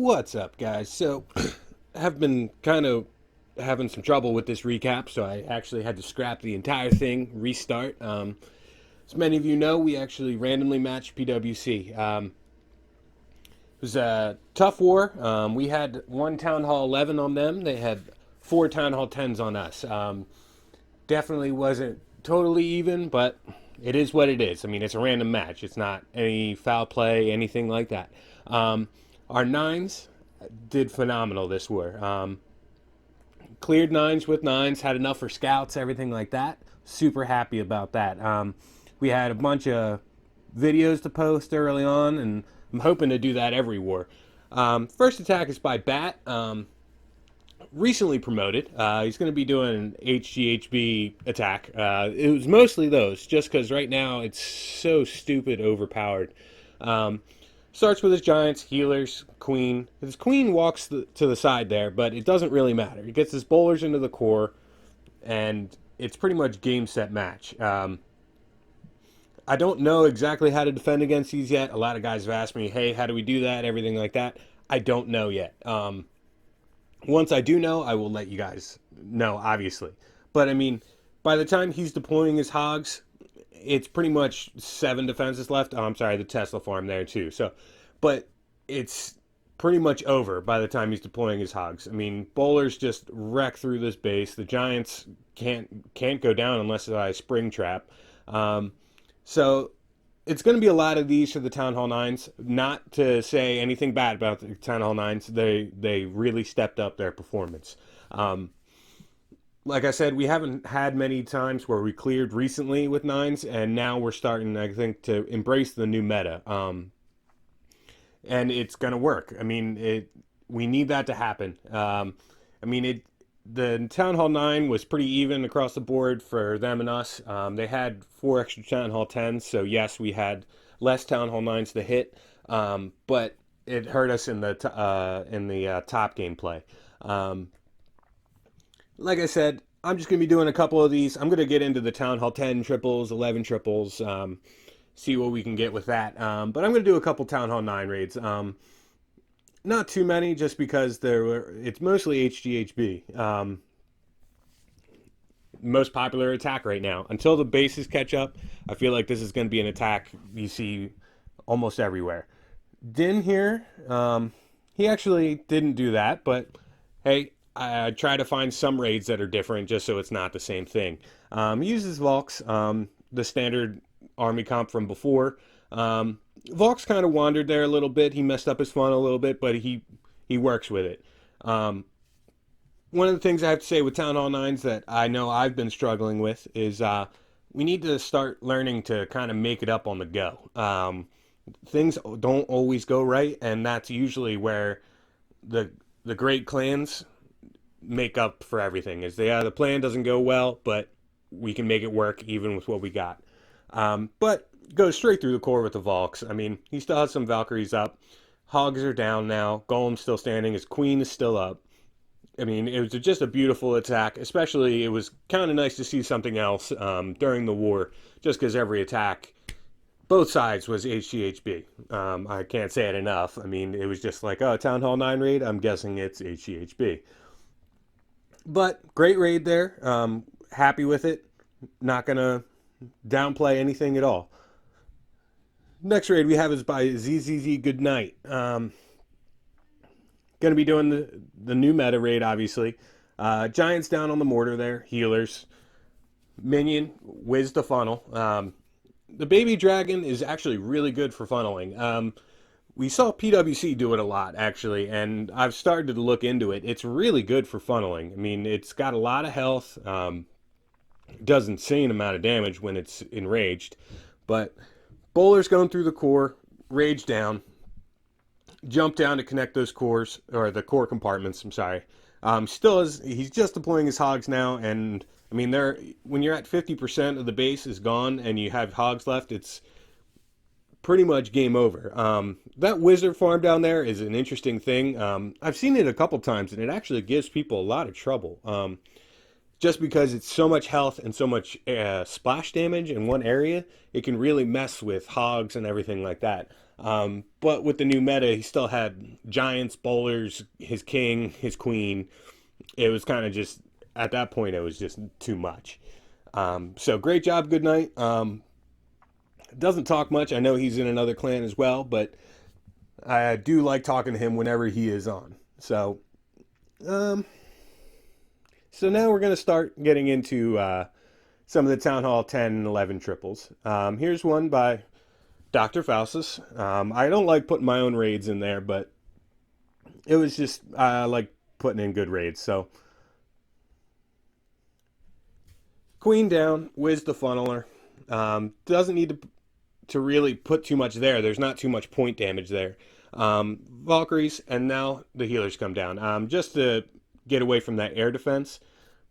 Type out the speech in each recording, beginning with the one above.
What's up, guys? So, have been kind of having some trouble with this recap, so I actually had to scrap the entire thing, restart. As many of you know, we actually randomly matched PWC. It was a tough war. We had one Town Hall 11 on them. They had four Town Hall 10s on us. Definitely wasn't totally even, but it is what it is. I mean, it's a random match. It's not any foul play, anything like that. Our nines did phenomenal this war. Cleared nines with nines, had enough for scouts, everything like that. Super happy about that. We had a bunch of videos to post early on, and I'm hoping to do that every war. First attack is by Bat. Recently promoted. He's going to be doing an HGHB attack. It was mostly those, just because right now it's so stupid overpowered. Starts with his giants, healers, queen. His queen walks to the side there, but it doesn't really matter. He gets his bowlers into the core, and it's pretty much game, set, match. I don't know exactly how to defend against these yet. A lot of guys have asked me, hey, how do we do that, everything like that. I don't know yet. Once I do know, I will let you guys know, obviously. But, I mean, by the time he's deploying his hogs, it's pretty much 7 defenses left. Oh, I'm sorry, the Tesla farm there, too. So, but it's pretty much over by the time he's deploying his hogs. I mean, bowlers just wreck through this base. The Giants can't go down unless I spring trap. So it's going to be a lot of these for the Town Hall 9s. Not to say anything bad about the Town Hall 9s. They really stepped up their performance. Like I said, we haven't had many times where we cleared recently with 9s, and now we're starting, I think, to embrace the new meta. And it's going to work. I mean, we need that to happen. The Town Hall 9 was pretty even across the board for them and us. They had 4 extra Town Hall 10s, so yes, we had less Town Hall 9s to hit, but it hurt us in the top gameplay. Like I said, I'm just going to be doing a couple of these. I'm going to get into the Town Hall 10 triples, 11 triples, see what we can get with that. But I'm going to do a couple Town Hall 9 raids. Not too many, just because it's mostly HGHB. Most popular attack right now. Until the bases catch up, I feel like this is going to be an attack you see almost everywhere. Din here, he actually didn't do that, but hey, I try to find some raids that are different just so it's not the same thing. He uses Volks, the standard army comp from before. Volks kind of wandered there a little bit. He messed up his fun a little bit, but he works with it. One of the things I have to say with Town Hall 9s that I know I've been struggling with is we need to start learning to kind of make it up on the go. Things don't always go right, and that's usually where the great clans make up for everything. Is the plan doesn't go well, but we can make it work even with what we got. But go straight through the core with the Volks. I mean, he still has some Valkyries up. Hogs are down now. Golem's still standing. His queen is still up. I mean, it was just a beautiful attack. Especially, it was kind of nice to see something else during the war, just because every attack, both sides, was HGHB. I can't say it enough. I mean, it was just like, oh, Town Hall 9 raid? I'm guessing it's HGHB. But, great raid there. Happy with it. Not going to downplay anything at all. Next raid we have is by ZZZ Goodnight. Going to be doing the new meta raid, obviously. Giants down on the mortar there. Healers. Minion. Whiz the funnel. The baby dragon is actually really good for funneling. We saw PWC do it a lot, actually, and I've started to look into it. It's really good for funneling. I mean, it's got a lot of health. Does insane amount of damage when it's enraged. But bowlers going through the core, rage down, jump down to connect those cores, or the core compartments, I'm sorry. He's just deploying his hogs now, and I mean, when you're at 50% of the base is gone and you have hogs left, it's pretty much game over. That wizard farm down there is an interesting thing. I've seen it a couple times, and it actually gives people a lot of trouble. just because it's so much health and so much splash damage in one area, it can really mess with hogs and everything like that. But with the new meta, he still had giants, bowlers, his king, his queen. It was kind of just, at that point, it was just too much. So great job, good night. Doesn't talk much. I know he's in another clan as well, but I do like talking to him whenever he is on. Um, so now we're going to start getting into some of the Town Hall 10 and 11 triples. Here's one by Dr. Faustus. I don't like putting my own raids in there, but it was just, I like putting in good raids. So, Queen down, Wiz the Funneler. Doesn't need to really put too much there. There's not too much point damage there. Valkyries, and now the healers come down. Just to get away from that air defense.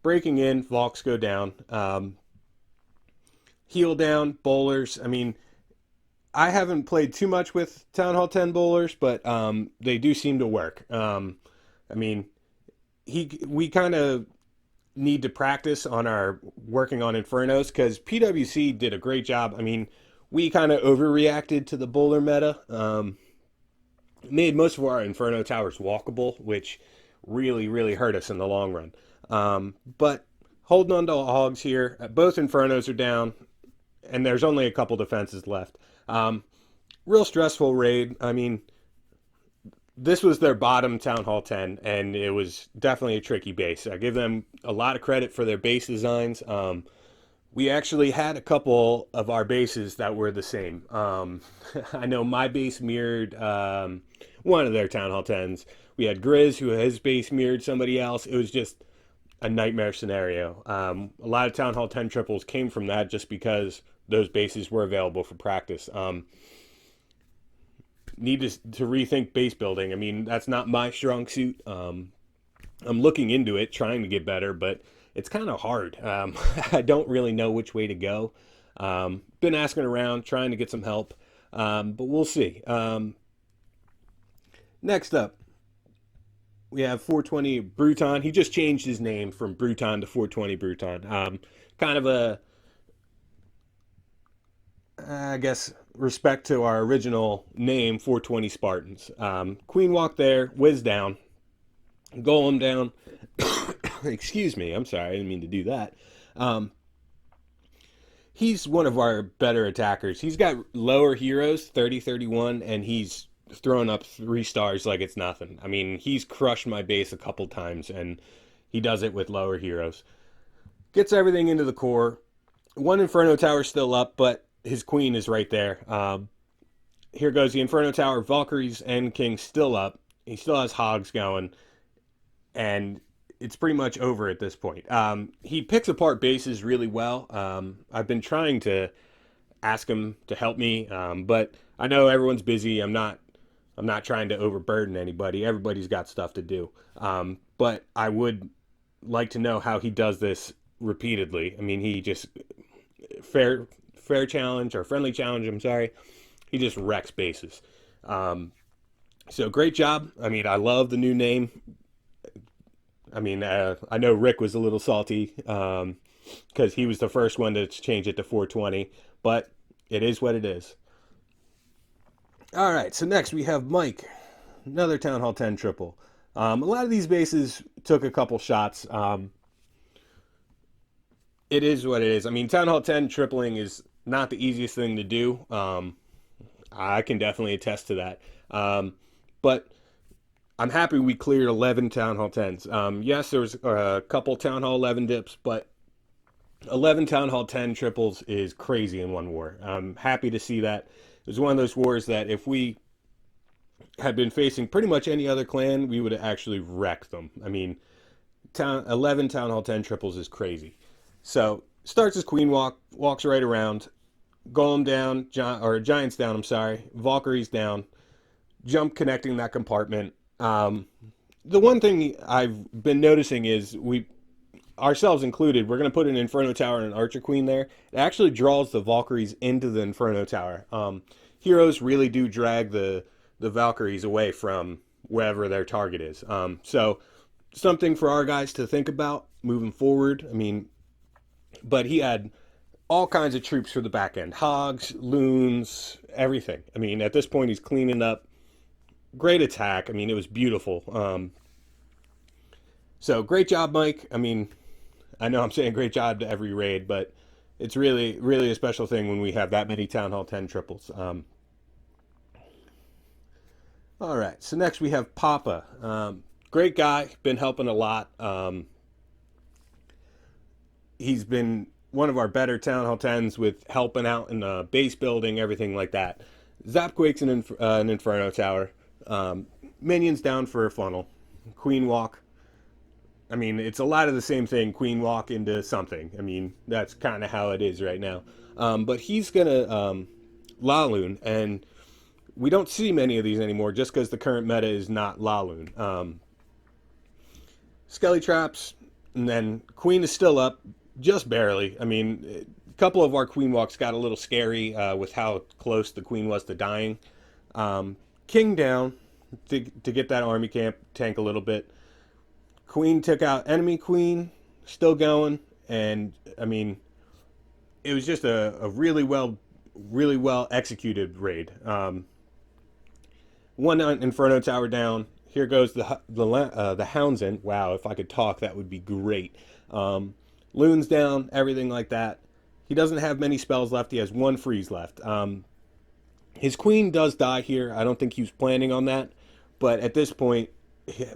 Breaking in, Valks go down. Heal down, bowlers. I mean, I haven't played too much with Town Hall 10 bowlers, but they do seem to work. I mean, we kind of need to practice on our working on Infernos because PWC did a great job. I mean, we kind of overreacted to the bowler meta. Made most of our Inferno towers walkable, which really, really hurt us in the long run. But holding on to hogs here. Both Infernos are down, and there's only a couple defenses left. Real stressful raid. I mean, this was their bottom Town Hall 10, and it was definitely a tricky base. I give them a lot of credit for their base designs. We actually had a couple of our bases that were the same. I know my base mirrored one of their Town Hall 10s. We had Grizz, who his base mirrored somebody else. It was just a nightmare scenario. A lot of Town Hall 10 triples came from that just because those bases were available for practice. Need to rethink base building. I mean, that's not my strong suit. I'm looking into it, trying to get better, but it's kind of hard. I don't really know which way to go. Been asking around, trying to get some help, but we'll see. Next up, we have 420 Bruton. He just changed his name from Bruton to 420 Bruton. Kind of a, I guess, respect to our original name, 420 Spartans. Queen walk there, Wiz down, Golem down. Excuse me, I'm sorry, I didn't mean to do that. He's one of our better attackers. He's got lower heroes, 30, 31, and he's throwing up 3 stars like it's nothing. I mean, he's crushed my base a couple times, and he does it with lower heroes. Gets everything into the core. One Inferno Tower still up, but his queen is right there. Here goes the Inferno Tower. Valkyries and King still up. He still has hogs going, and it's pretty much over at this point. He picks apart bases really well. I've been trying to ask him to help me, but I know everyone's busy. I'm not trying to overburden anybody. Everybody's got stuff to do. But I would like to know how he does this repeatedly. I mean, he just fair challenge or friendly challenge. I'm sorry. He just wrecks bases. So great job. I mean, I love the new name. I mean, I know Rick was a little salty because he was the first one to change it to 420, but it is what it is. All right, so next we have Mike, another Town Hall 10 triple. A lot of these bases took a couple shots. It is what it is. I mean, Town Hall 10 tripling is not the easiest thing to do. I can definitely attest to that. But I'm happy we cleared 11 Town Hall 10s. Yes, there was a couple Town Hall 11 dips, but 11 Town Hall 10 triples is crazy in one war. I'm happy to see that. It was one of those wars that if we had been facing pretty much any other clan, we would have actually wrecked them. I mean, 11 Town Hall 10 triples is crazy. So, starts as Queen walk, walks right around, Golem down, Giants down, I'm sorry, Valkyries down, jump connecting that compartment. The one thing I've been noticing is ourselves included, we're going to put an Inferno Tower and an Archer Queen there. It actually draws the Valkyries into the Inferno Tower. Heroes really do drag the Valkyries away from wherever their target is. So something for our guys to think about moving forward. I mean, but he had all kinds of troops for the back end, hogs, loons, everything. I mean, at this point, he's cleaning up. Great attack. I mean, it was beautiful. So great job, Mike. I mean, I know I'm saying great job to every raid, but it's really, really a special thing when we have that many Town Hall 10 triples. All right, so next we have Papa. Great guy, been helping a lot. He's been one of our better Town Hall 10s with helping out in the base building, everything like that. Zapquake's an Inferno Tower. Minions down for a funnel. Queen Walk. I mean, it's a lot of the same thing. Queen Walk into something. I mean, that's kind of how it is right now. But he's going to Laloon, and we don't see many of these anymore just because the current meta is not Laloon. Skelly Traps, and then Queen is still up, just barely. I mean, a couple of our Queen Walks got a little scary with how close the Queen was to dying. King down to get that army camp tank a little bit. Queen took out enemy Queen, still going, and I mean, it was just a really well executed raid. One Inferno Tower down. Here goes the Hounds in. Wow, if I could talk, that would be great. Loons down, everything like that. He doesn't have many spells left. He has one freeze left. His Queen does die here. I don't think he was planning on that, but at this point,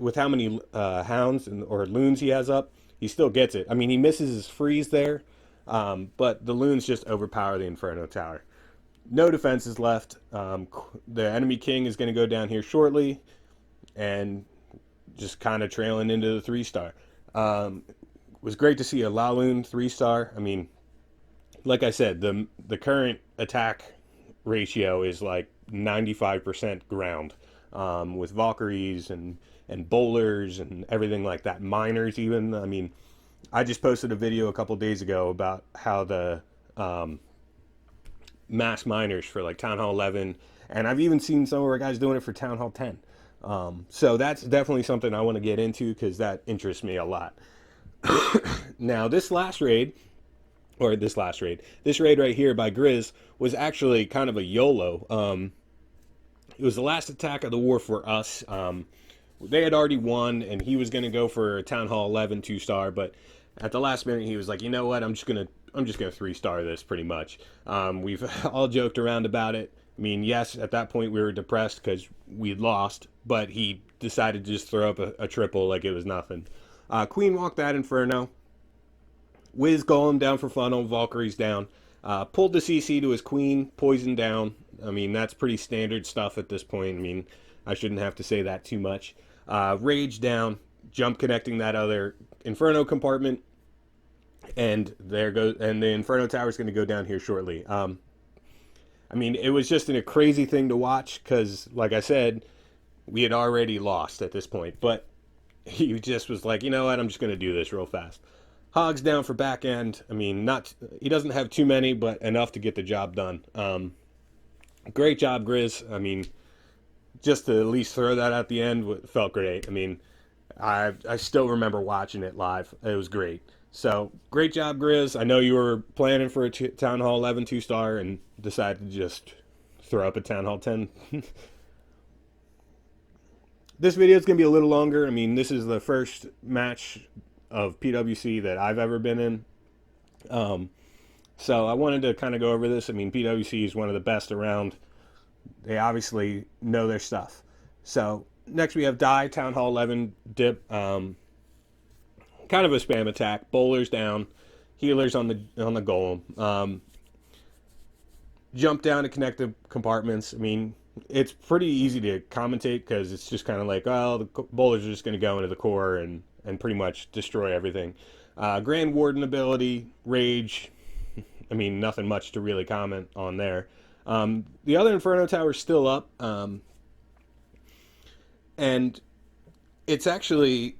with how many Hounds or Loons he has up, he still gets it. I mean, he misses his freeze there, but the Loons just overpower the Inferno Tower. No defenses left. The enemy King is going to go down here shortly, and just kind of trailing into the 3-star. It was great to see a Laloon 3-star. I mean, like I said, the current attack ratio is like 95% ground, with Valkyries and bowlers and everything like that. Miners even. I mean, I just posted a video a couple days ago about how the mass miners for like Town Hall 11, and I've even seen some of our guys doing it for Town Hall 10. So that's definitely something I want to get into because that interests me a lot. Now, this raid right here by Grizz was actually kind of a YOLO. It was the last attack of the war for us. They had already won, and he was going to go for a Town Hall 11 2-star, but at the last minute he was like, you know what, I'm just gonna 3-star this pretty much. We've all joked around about it. I mean, yes, at that point we were depressed because we'd lost, but he decided to just throw up a triple like it was nothing. Queen walked that Inferno. Wiz Golem down for funnel. Valkyries down. Pulled the CC to his Queen. Poison down. I mean, that's pretty standard stuff at this point. I mean, I shouldn't have to say that too much. Rage down. Jump connecting that other Inferno compartment. And there goes. And the Inferno Tower is going to go down here shortly. I mean, it was just a crazy thing to watch because, like I said, we had already lost at this point. But he just was like, you know what, I'm just going to do this real fast. Hogs down for back end. I mean, he doesn't have too many, but enough to get the job done. Great job, Grizz. I mean, just to at least throw that at the end felt great. I mean, I still remember watching it live. It was great. So, great job, Grizz. I know you were planning for a Town Hall 11 2-star and decided to just throw up a Town Hall 10. This video is going to be a little longer. I mean, this is the first match of PWC that I've ever been in. So I wanted to kind of go over this. I mean, PWC is one of the best around. They obviously know their stuff. So next we have Die, Town Hall 11 dip. Kind of a spam attack. Bowlers down. Healers on the golem. Jump down to connect the compartments. I mean, it's pretty easy to commentate because it's just kind of like, well, the bowlers are just going to go into the core and pretty much destroy everything. Grand Warden ability, Rage. I mean, nothing much to really comment on there. The other Inferno Tower is still up. And it's actually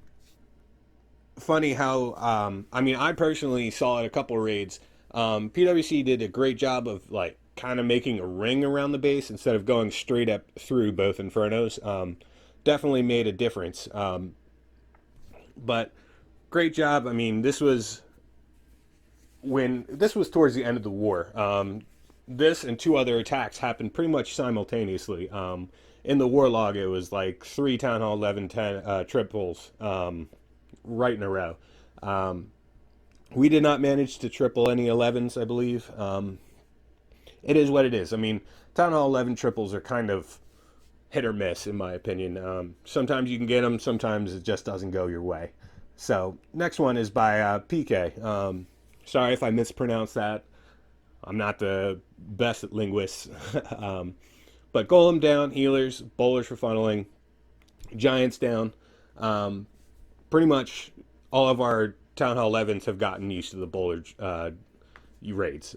funny how, I mean, I personally saw it a couple raids. PWC did a great job of, like, kind of making a ring around the base instead of going straight up through both Infernos. Definitely made a difference. But great job. I mean, this was towards the end of the war. This and two other attacks happened pretty much simultaneously. In the war log, it was like three Town Hall 11 10 triples right in a row. We did not manage to triple any 11s, I believe. It is what it is. I mean, Town Hall 11 triples are kind of hit or miss, in my opinion. Sometimes you can get them, sometimes it just doesn't go your way. So, next one is by PK. Sorry if I mispronounced that. I'm not the best at linguists. But Golem down, healers, bowlers for funneling, Giants down. Pretty much all of our Town Hall 11s have gotten used to the bowler raids.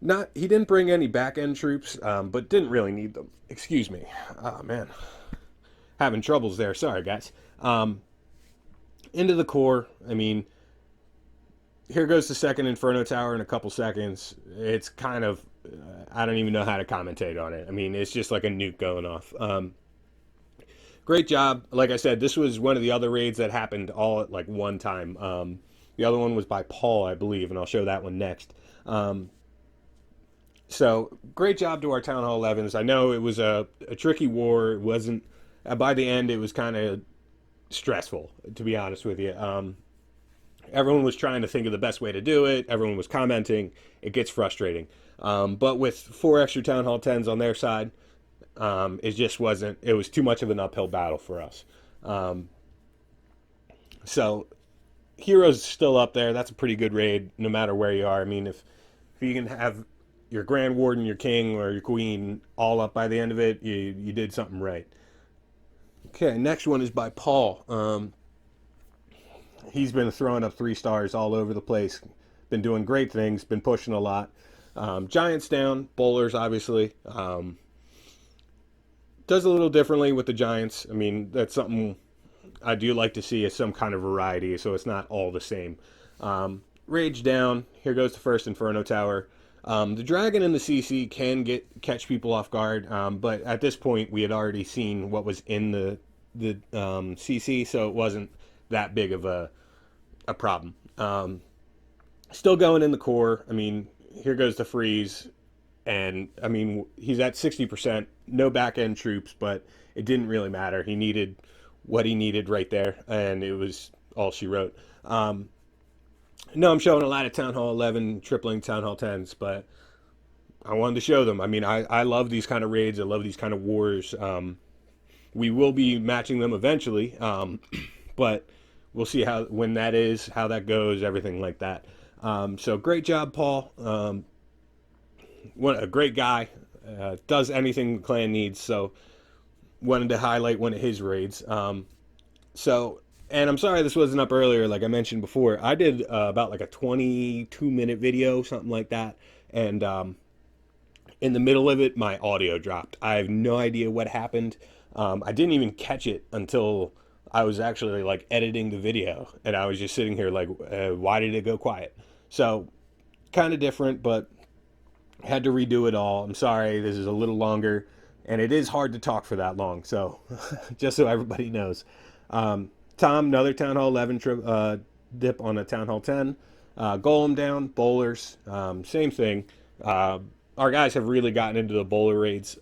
Not He didn't bring any back end troops, but didn't really need them. Excuse me. Oh man, having troubles there. Sorry guys. Into the core. I mean, here goes the second Inferno Tower in a couple seconds. It's kind of I don't even know how to commentate on it. I mean, it's just like a nuke going off. Great job. Like I said, this was one of the other raids that happened all at like one time. The other one was by Paul, I believe, and I'll show that one next. So great job to our Town Hall 11s. I know it was a tricky war. It wasn't by the end. It was kind of stressful, to be honest with you. Everyone was trying to think of the best way to do it. Everyone was commenting. It gets frustrating. But with 4 extra Town Hall 10s on their side, it just wasn't. It was too much of an uphill battle for us. So Heroes still up there. That's a pretty good raid, no matter where you are. I mean, if you can have your Grand Warden, your King, or your Queen all up by the end of it, you did something right. Okay, next one is by Paul. He's been throwing up 3 stars all over the place. Been doing great things. Been pushing a lot. Giants down. Bowlers, obviously. Does a little differently with the Giants. I mean, that's something I do like to see, is some kind of variety, so it's not all the same. Rage down. Here goes the first Inferno Tower. The Dragon and the CC can catch people off guard, but at this point we had already seen what was in the CC, so it wasn't that big of a problem. Still going in the core. I mean, here goes the freeze, and I mean he's at 60%, no back end troops, but it didn't really matter. He needed what he needed right there, and it was all she wrote. No, I'm showing a lot of Town Hall 11 tripling Town Hall 10s, but I wanted to show them. I mean, I love these kind of raids. I love these kind of wars. We will be matching them eventually, but we'll see when that is, how that goes, everything like that. So great job, Paul. What a great guy. Does anything the clan needs. So wanted to highlight one of his raids. And I'm sorry this wasn't up earlier, like I mentioned before. I did about like a 22-minute video, something like that. And in the middle of it, my audio dropped. I have no idea what happened. I didn't even catch it until I was actually like editing the video. And I was just sitting here like, why did it go quiet? So kind of different, but had to redo it all. I'm sorry, this is a little longer. And it is hard to talk for that long. So just so everybody knows. Tom, another Town Hall 11 dip on a Town Hall 10. Golem down, bowlers, same thing. Our guys have really gotten into the bowler raids.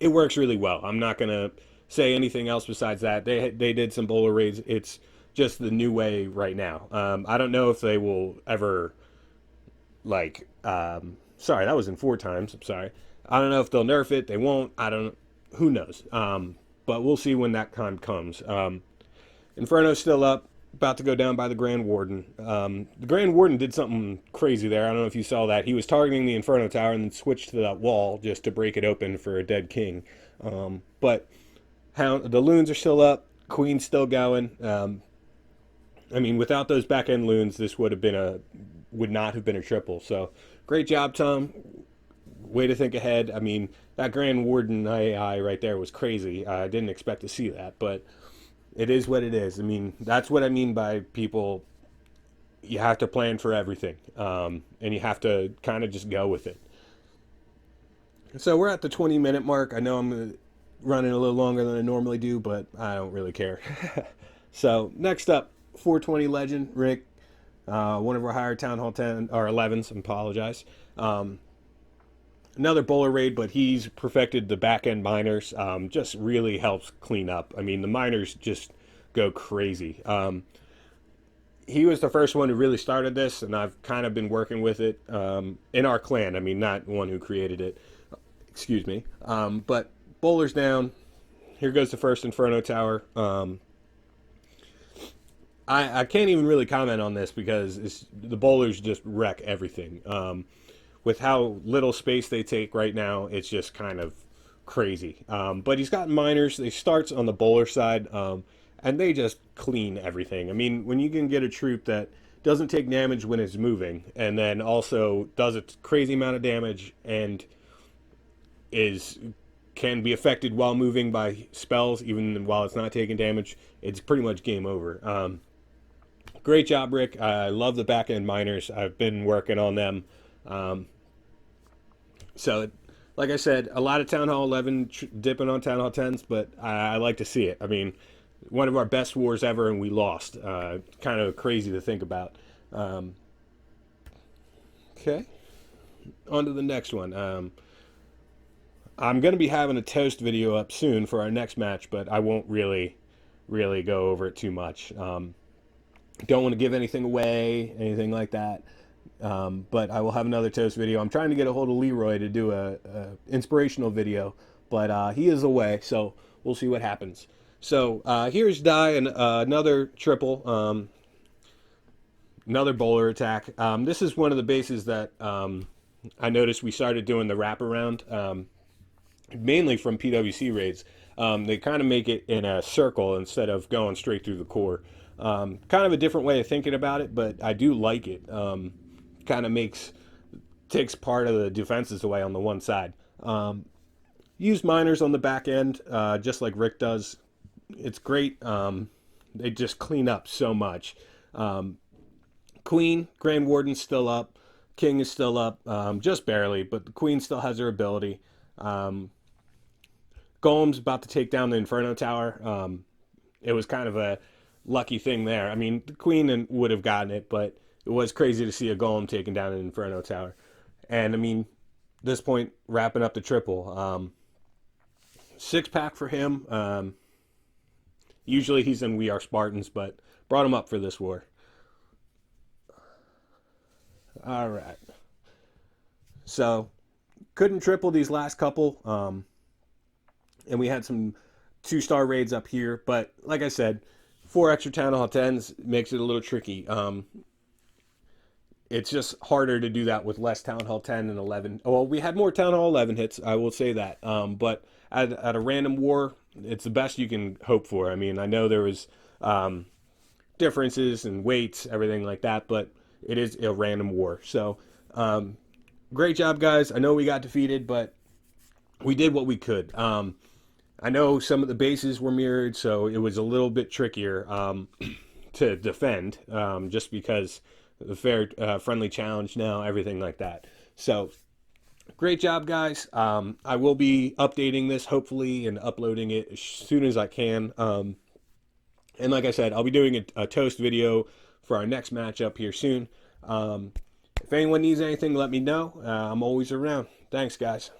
It works really well. I'm not going to say anything else besides that. They did some bowler raids. It's just the new way right now. I don't know if they will ever, like, sorry, that was in 4 times. I'm sorry. I don't know if they'll nerf it. They won't. Who knows? But we'll see when that time comes. Inferno's still up, about to go down by the Grand Warden. The Grand Warden did something crazy there. I don't know if you saw that. He was targeting the Inferno Tower and then switched to that wall just to break it open for a dead king. But the loons are still up. Queen's still going. I mean, without those back-end loons, this would not have been a triple. So, great job, Tom. Way to think ahead. I mean, that Grand Warden AI right there was crazy. I didn't expect to see that, but it is what it is. I mean, that's what I mean by people, you have to plan for everything, and you have to kind of just go with it. So we're at the 20-minute mark. I know I'm running a little longer than I normally do, but I don't really care. So next up, 420 legend Rick, one of our higher Town Hall 10 or 11s. I apologize. Another bowler raid, but he's perfected the back end minors. Just really helps clean up. I mean, the minors just go crazy. He was the first one who really started this, and I've kind of been working with it in our clan. I mean, not one who created it. Excuse me. But bowlers down. Here goes the first Inferno Tower. I can't even really comment on this because the bowlers just wreck everything. With how little space they take right now, it's just kind of crazy. But he's got minors. They starts on the bowler side, and they just clean everything. I mean, when you can get a troop that doesn't take damage when it's moving, and then also does a crazy amount of damage and is can be affected while moving by spells, even while it's not taking damage, it's pretty much game over. Great job, Rick. I love the back end minors. I've been working on them. So, like I said, a lot of Town Hall 11 dipping on Town Hall 10s, but I like to see it. I mean, one of our best wars ever, and we lost. Kind of crazy to think about. Okay, on to the next one. I'm going to be having a toast video up soon for our next match, but I won't really go over it too much. Don't want to give anything away, anything like that. But I will have another toast video. I'm trying to get a hold of Leroy to do a inspirational video, but he is away, so we'll see what happens. So here's Die and another triple, another bowler attack. This is one of the bases that I noticed we started doing the wraparound, mainly from PWC raids. They kind of make it in a circle instead of going straight through the core. Kind of a different way of thinking about it, but I do like it. Kind of takes part of the defenses away on the one side. Use minors on the back end, just like Rick does. It's great. They just clean up so much. Queen, Grand Warden's still up. King is still up, just barely, but the Queen still has her ability. Golem's about to take down the Inferno Tower. It was kind of a lucky thing there. I mean, the Queen would have gotten it, but it was crazy to see a Golem taking down an Inferno Tower. And, I mean, at this point, wrapping up the triple. 6-pack for him. Usually he's in We Are Spartans, but brought him up for this war. All right. So, couldn't triple these last couple. And we had some 2-star raids up here. But, like I said, 4 extra Town Hall 10s makes it a little tricky. It's just harder to do that with less Town Hall 10 and 11. Well, we had more Town Hall 11 hits, I will say that. But at a random war, it's the best you can hope for. I mean, I know there was differences in weights, everything like that, but it is a random war. So, great job, guys. I know we got defeated, but we did what we could. I know some of the bases were mirrored, so it was a little bit trickier to defend, just because the fair, friendly challenge now, everything like that. So, great job, guys. I will be updating this, hopefully, and uploading it as soon as I can. And like I said, I'll be doing a toast video for our next matchup here soon. If anyone needs anything, let me know. I'm always around. Thanks, guys.